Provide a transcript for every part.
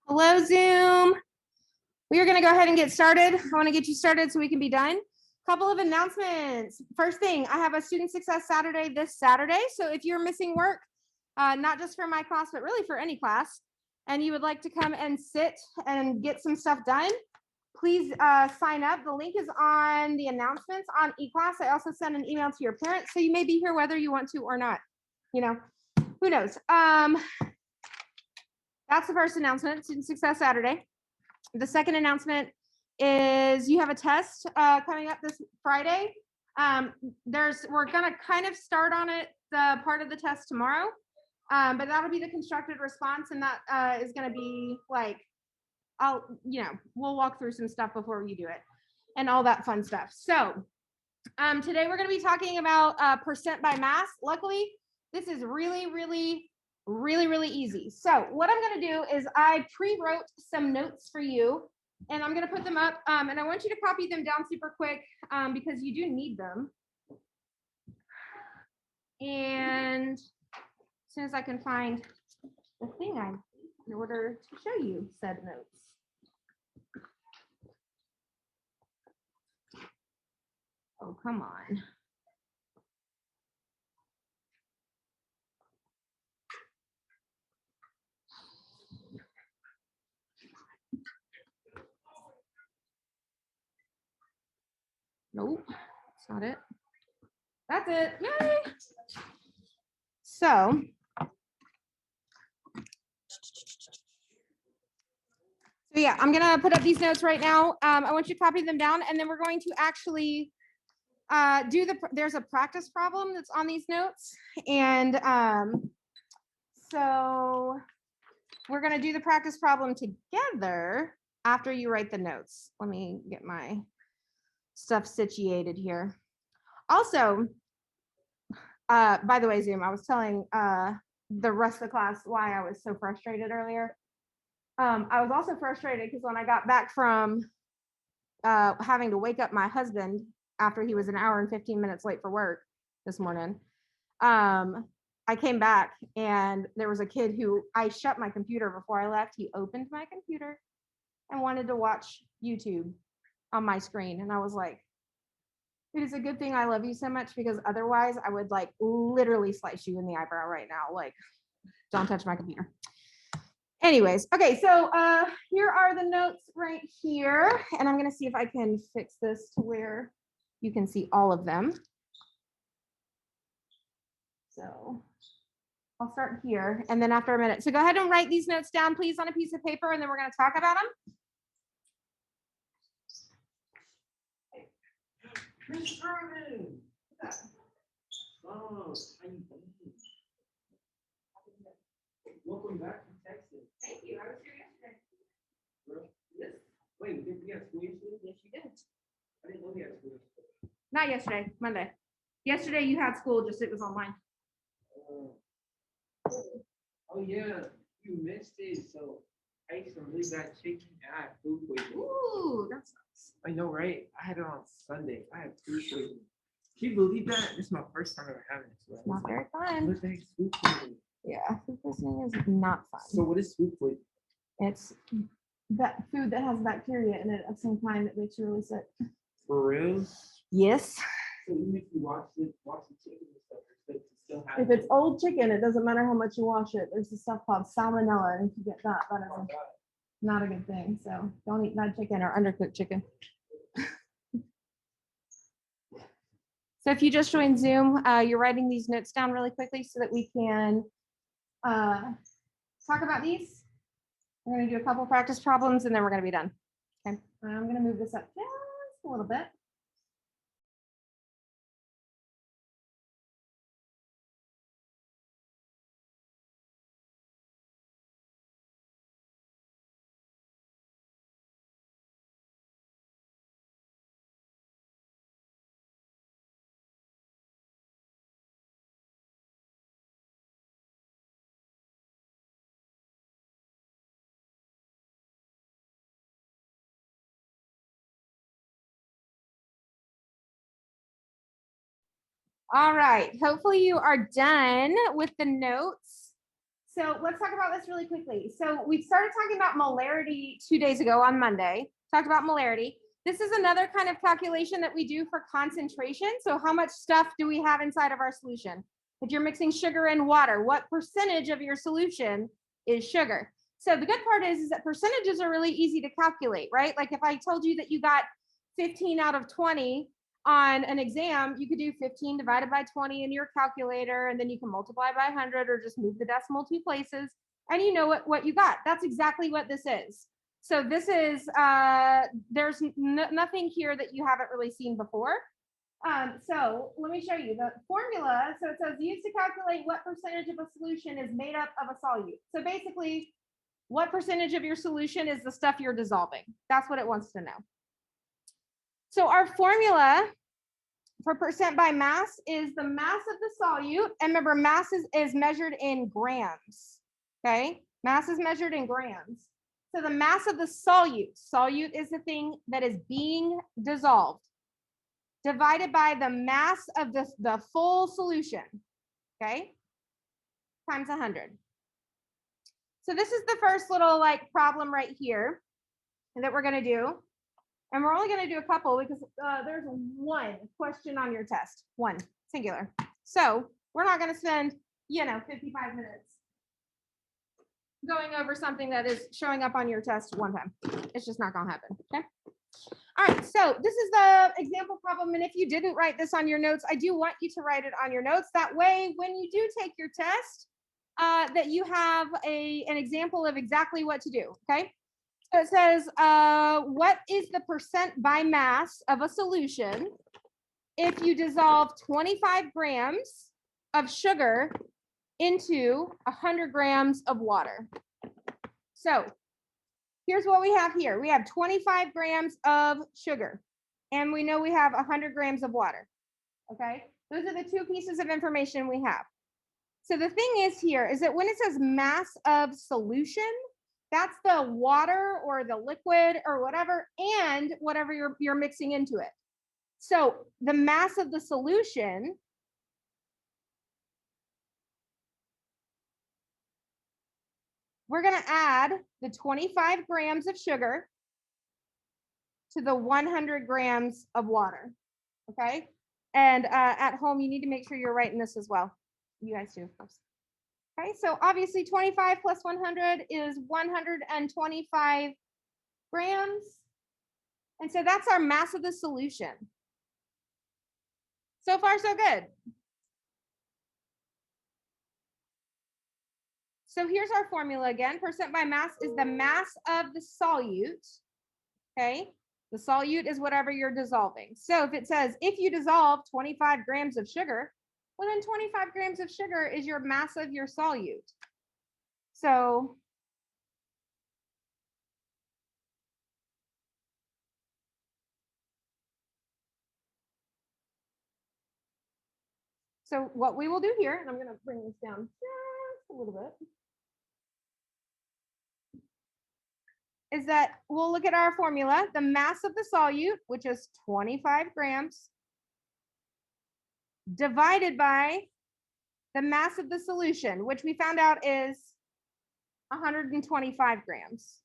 Hello, Zoom. We are going to go ahead and get started. I want to get you started so we can be done. Couple of announcements. First thing, I have a Student Success Saturday this Saturday. So if you're missing work, not just for my class, but really for any class, and you would like to come and sit and get some stuff done, please sign up. The link is on the announcements on eClass. I also send an email to your parents, so you may be here whether you want to or not. You know, who knows? That's the first announcement, Student Success Saturday. The second announcement is you have a test coming up this Friday. We're gonna kind of start on it, the part of the test tomorrow, but that'll be the constructed response, and that is gonna be like, we'll walk through some stuff before you do it and all that fun stuff. So today we're gonna be talking about percent by mass. Luckily, this is really easy. So what I'm going to do is I pre-wrote some notes for you, and I'm going to put them up, and I want you to copy them down super quick because you do need them. And as soon as I can find the thing I need in order to show you said notes. Oh, come on. Nope, that's not it. That's it. Yay! So yeah, I'm gonna put up these notes right now. I want you to copy them down, and then we're going to actually there's a practice problem that's on these notes, and so we're gonna do the practice problem together after you write the notes. Let me get my stuff situated here. Also, by the way, Zoom, I was telling the rest of the class why I was so frustrated earlier. I was also frustrated because when I got back from having to wake up my husband after he was an hour and 15 minutes late for work this morning, I came back and there was a kid who I shut my computer before I left. He opened my computer and wanted to watch YouTube on my screen. And I was like, it is a good thing I love you so much, because otherwise I would like literally slice you in the eyebrow right now. Like, don't touch my computer. Anyways, okay, so here are the notes right here, and I'm gonna see if I can fix this to where you can see all of them. So I'll start here, and then after a minute. So go ahead and write these notes down, please, on a piece of paper, and then we're gonna talk about them. Miss Sherman. Oh, how you doing? Welcome back from Texas. Thank you. I was here yesterday. Yes. Wait, did we have school yesterday? Yes, you did. I didn't know we had school yesterday. Not yesterday, Monday. Yesterday you had school, just it was online. Oh yeah, you missed it. So I ate some really bad chicken and I had food poisoning. Ooh, that sucks. I know, right? I had it on Sunday. I had food poisoning. Can you believe that? This is my first time ever having it. So Not very fun. what the heck is food poisoning? Yeah, food poisoning is not fun. So what is food poisoning? It's that food that has bacteria in it of some kind that makes you really sick. For real? Yes. So even if you watch the chicken and stuff, it's still If happening. it's old chicken, it doesn't matter how much you wash it. There's this stuff called salmonella, and if you get that, that is not a good thing. So don't eat bad chicken or undercooked chicken. So if you just joined Zoom, you're writing these notes down really quickly so that we can talk about these. We're going to do a couple practice problems, and then we're going to be done. Okay, I'm going to move this up just a little bit. All right, hopefully you are done with the notes. So let's talk about this really quickly. So we started talking about molarity 2 days ago on Monday, talked about molarity. This is another kind of calculation that we do for concentration. So how much stuff do we have inside of our solution? If you're mixing sugar and water, what percentage of your solution is sugar? So the good part is that percentages are really easy to calculate, right? Like if I told you that you got 15 out of 20 on an exam, you could do 15 divided by 20 in your calculator, and then you can multiply by 100 or just move the decimal 2 places, and you know what you got. That's exactly what this is. So this is, there's nothing here that you haven't really seen before. So let me show you the formula. So it says used to calculate what percentage of a solution is made up of a solute. So basically, what percentage of your solution is the stuff you're dissolving? That's what it wants to know. So our formula for percent by mass is the mass of the solute. And remember, mass is measured in grams, okay? Mass is measured in grams. So the mass of the solute is the thing that is being dissolved, divided by the mass of the full solution, okay? Times 100. So this is the first little like problem right here that we're gonna do. And we're only gonna do a couple because there's one question on your test, one, singular. So we're not gonna spend, 55 minutes going over something that is showing up on your test one time. It's just not gonna happen, okay? All right, so this is the example problem. And if you didn't write this on your notes, I do want you to write it on your notes. That way, when you do take your test, that you have an example of exactly what to do, okay? So it says, what is the percent by mass of a solution if you dissolve 25 grams of sugar into 100 grams of water? So here's what we have here. We have 25 grams of sugar, and we know we have 100 grams of water, okay? Those are the two pieces of information we have. So the thing is here is that when it says mass of solution, that's the water or the liquid or whatever, and whatever you're mixing into it. So the mass of the solution we're going to add the 25 grams of sugar to the 100 grams of water, okay? And at home, you need to make sure you're writing this as well. You guys do, of course. Okay, so obviously 25 plus 100 is 125 grams. And so that's our mass of the solution. So far, so good. So here's our formula again. Percent by mass is the mass of the solute, okay? The solute is whatever you're dissolving. So if it says, if you dissolve 25 grams of sugar, well then 25 grams of sugar is your mass of your solute. So what we will do here, and I'm going to bring this down just a little bit, is that we'll look at our formula, the mass of the solute, which is 25 grams, divided by the mass of the solution, which we found out is 125 grams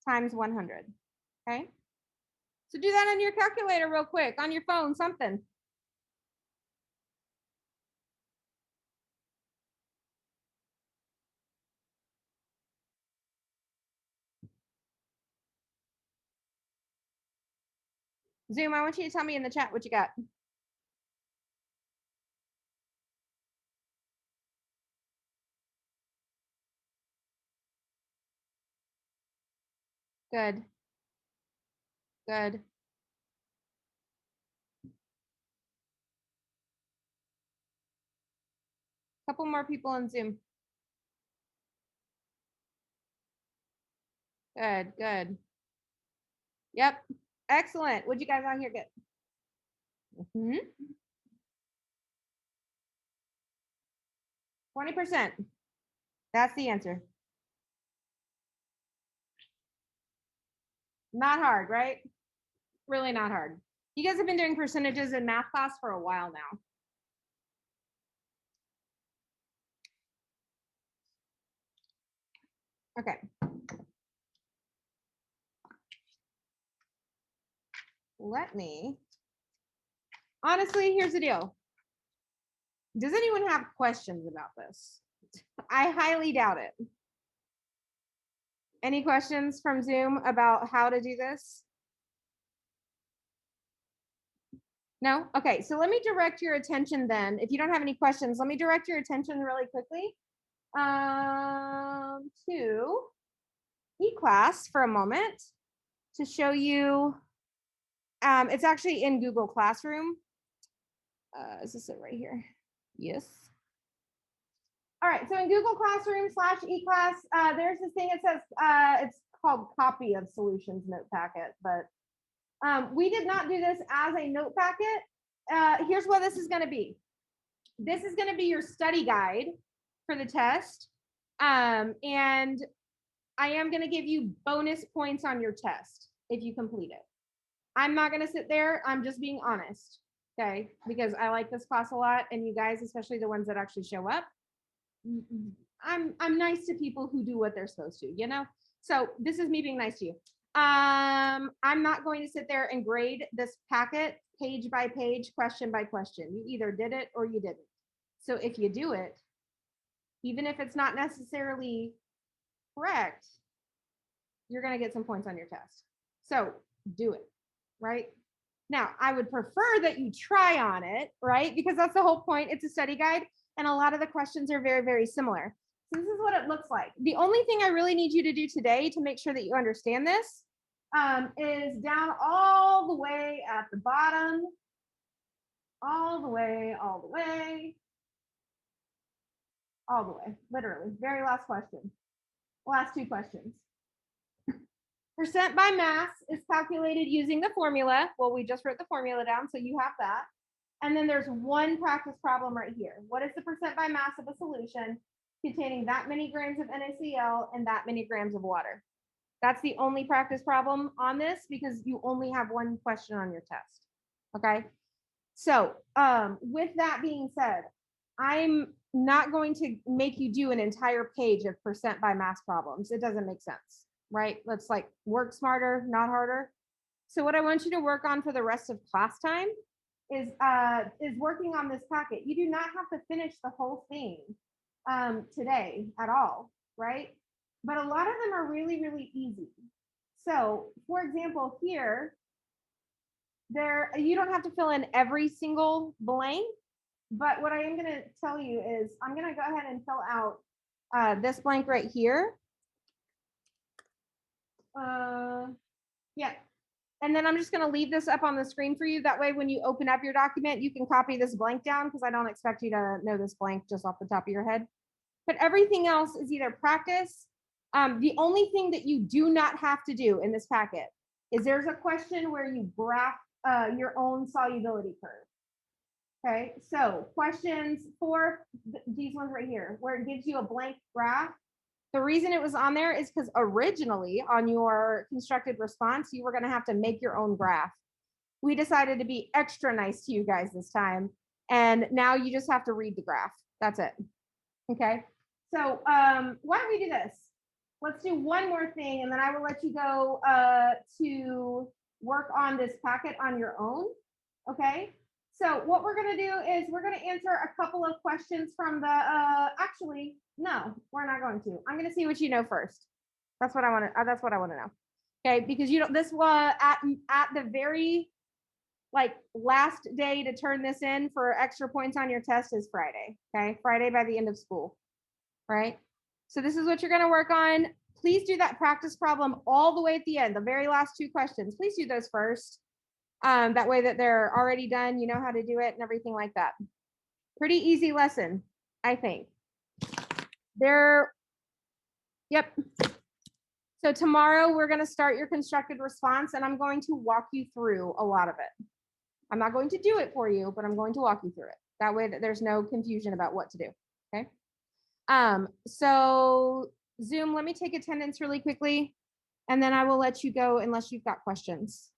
times 100, okay? So do that on your calculator real quick, on your phone, something. Zoom, I want you to tell me in the chat what you got. Good. Good. Couple more people on Zoom. Good, good. Yep. Excellent. What'd you guys on here get? 20%. That's the answer. Not hard, right? Really not hard. You guys have been doing percentages in math class for a while now. Okay. Honestly, here's the deal. Does anyone have questions about this? I highly doubt it. Any questions from Zoom about how to do this? No? Okay, so let me direct your attention then. If you don't have any questions, let me direct your attention really quickly to eClass for a moment to show you. It's actually in Google Classroom. Is this it right here? Yes. All right, so in Google Classroom / eClass, there's this thing that says, it's called copy of solutions note packet, but we did not do this as a note packet. Here's what this is gonna be. This is gonna be your study guide for the test. And I am gonna give you bonus points on your test if you complete it. I'm not gonna sit there, I'm just being honest, okay? Because I like this class a lot, and you guys, especially the ones that actually show up, I'm nice to people who do what they're supposed to, you know? So this is me being nice to you. I'm not going to sit there and grade this packet page by page, question by question. You either did it or you didn't. So if you do it, even if it's not necessarily correct, you're going to get some points on your test. So do it, right? Now, I would prefer that you try on it, right? Because that's the whole point. It's a study guide, and a lot of the questions are very, very similar. So this is what it looks like. The only thing I really need you to do today to make sure that you understand this is down all the way at the bottom, all the way, literally. Very last question. Last two questions. Percent by mass is calculated using the formula. Well, we just wrote the formula down, so you have that. And then there's one practice problem right here. What is the percent by mass of a solution containing that many grams of NaCl and that many grams of water? That's the only practice problem on this because you only have one question on your test. Okay. So with that being said, I'm not going to make you do an entire page of percent by mass problems. It doesn't make sense, right? Let's like work smarter, not harder. So what I want you to work on for the rest of class time is working on this packet. You do not have to finish the whole thing today at all, right? But a lot of them are really, really easy. So for example, here, you don't have to fill in every single blank, but what I am going to tell you is I'm going to go ahead and fill out this blank right here. Yeah. And then I'm just going to leave this up on the screen for you. That way, when you open up your document, you can copy this blank down because I don't expect you to know this blank just off the top of your head. But everything else is either practice. The only thing that you do not have to do in this packet is there's a question where you graph your own solubility curve. Okay, so questions for these ones right here, where it gives you a blank graph. The reason it was on there is because originally on your constructed response, you were going to have to make your own graph. We decided to be extra nice to you guys this time. And now you just have to read the graph. That's it. Okay. So why don't we do this? Let's do one more thing, and then I will let you go to work on this packet on your own. Okay. So what we're going to do is we're going to answer a couple of questions from the, actually, no, we're not going to. I'm going to see what you know first. That's what I want to know. Okay, because you don't, this was at the very last day to turn this in for extra points on your test is Friday. Okay, Friday by the end of school, right? So this is what you're going to work on. Please do that practice problem all the way at the end, the very last two questions. Please do those first. That way that they're already done, you know how to do it and everything like that. Pretty easy lesson, I think. Yep. So tomorrow we're going to start your constructed response, and I'm going to walk you through a lot of it. I'm not going to do it for you, but I'm going to walk you through it. That way that there's no confusion about what to do, okay? So Zoom, let me take attendance really quickly, and then I will let you go unless you've got questions,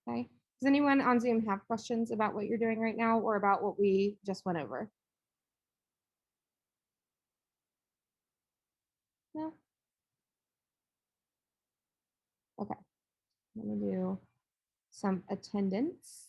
okay? Does anyone on Zoom have questions about what you're doing right now or about what we just went over? No? I'm gonna do some attendance.